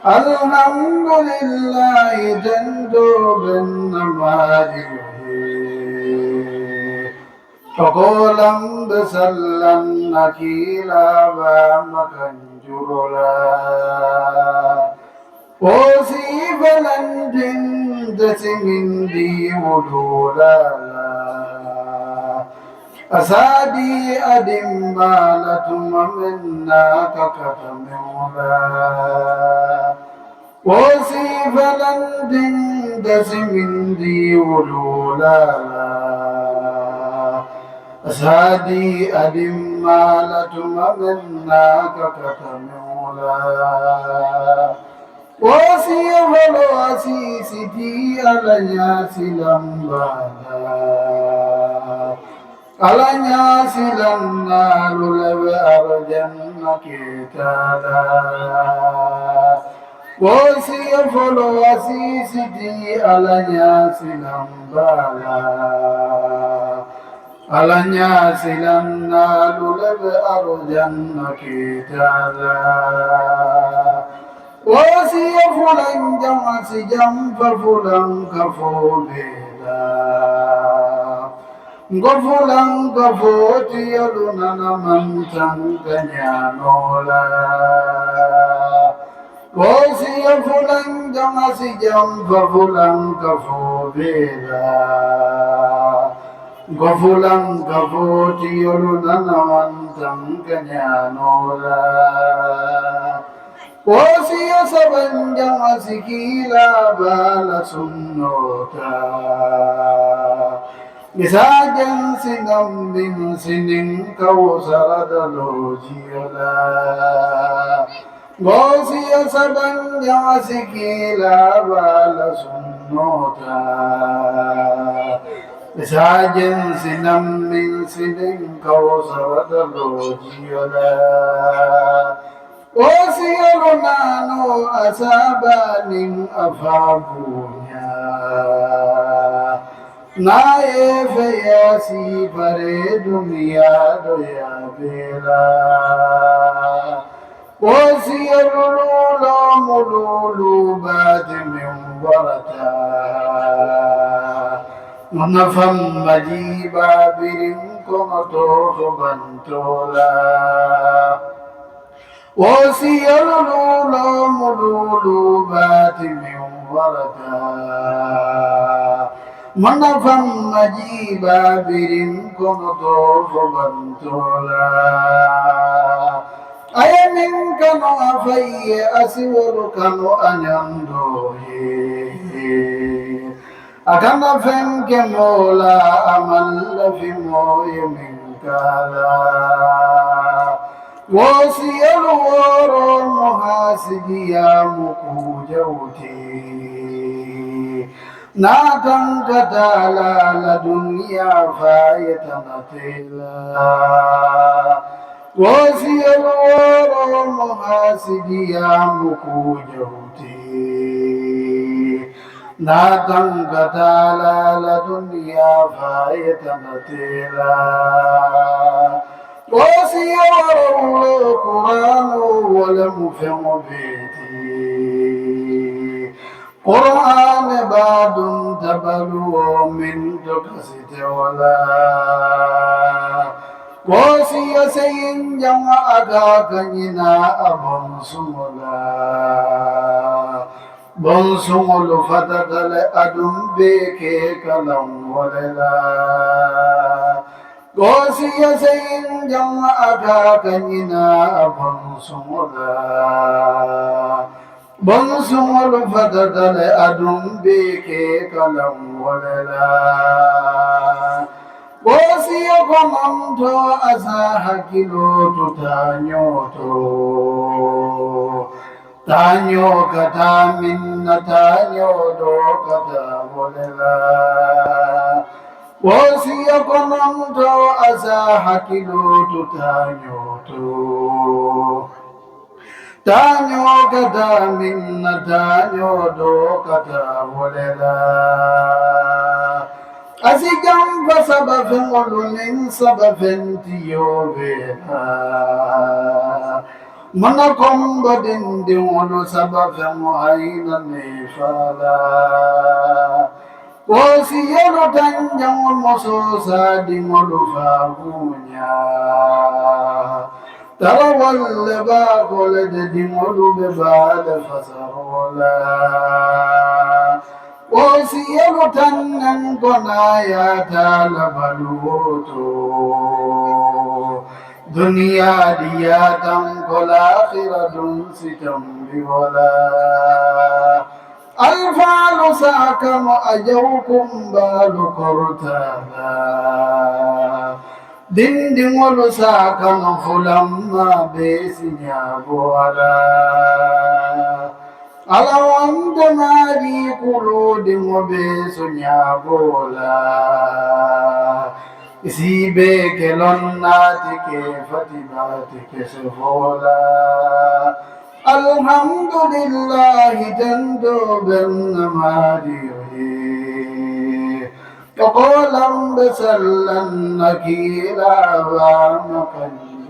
Alhamdulillah jando bennamari Tokolam besallam nakila ba makanjurula Osi balandin desimindi wudula Asadi adimbalatuma minna kakatamula وصيف لند دسمندي ولولا أسادي أدم مالة ممناك كتمولا وصيف الواسيسي ألنياس لمبالا ألنياس لنال لب أرجنك تالا Wasi'afulu wasisiti alanya silam bala alanya silam nalulab arjan kitala wasi'afulan jamasi jamfafulan kafubela Gofulang gafoti alunana mantang kanyanola Wasiya fulan jamasi jamba fulan kafubela Gofulan kafoti yolunana wantang kanyanola Wasiya saban jamasi kila bala sunnota Gisajan sinam bin sinin kawsarada lojiyala Gosiya saban jasikila bala sunnota Sajen sinam min sinin kawsarada lojiyala Gosiya lunano asabaning afabunya Nae feyasi pare dunia doya bela وسيرلولا ملولو بات من ورتا منفم مجيبا برنكم توخ بنتولا وسيرلولا ملولو بات من ورتا منفم مجيبا برنكم توخ بنتولا Ayamin kanu afayye asiwuru kanu anyandoye Akana fenke mola amalla fi moye minkala Wasiyal waro muhasibiya mukujawti Natang katala la dunya fayatanatila Wasiya waro muhasibiya mukujawti Natang katala la dunya fayatanatila Wasiya waro Qur'anu wala mufhimu biti Qur'an badun tabalu min dukasite wala Wasiya sayin jama aga kanyina abon sumula Bon sumulu fatadale adum beke kalam walela Wasiya sayin jama aga kanyina abon sumula Bon sumulu fatadale adum beke kalam walela Wasiya komando asa hakilo tutanyoto Tanyo kata minna tanyo do kata bolela Wasiya komando asa hakilo tutanyoto Tanyo kata minna tanyo do kata bolela Asigam fasabafin olunin sabafin tiyobela منكم بدين دون سبب معين نفالا وسيرو تنجم مصوصا دي مدفع بونيا ترى والبا قولد دي مدو ببال فسرولا وسيرو تنجم قنايا تالبلوتو دنيا دياتم كل آخرة ستم بولا الفعل ساكم أجوكم بال كرتالا دين دين ولساكم فلما بيسنيا بولا ألو أنت ماري قلود وبيسنيا بولا इसी बेकेलन्नात के फतिबात के सफोला अल्हम्दुलिल्लाह जंदो बेन्नमारी وقولا بسلا نكيلا ومقنجولا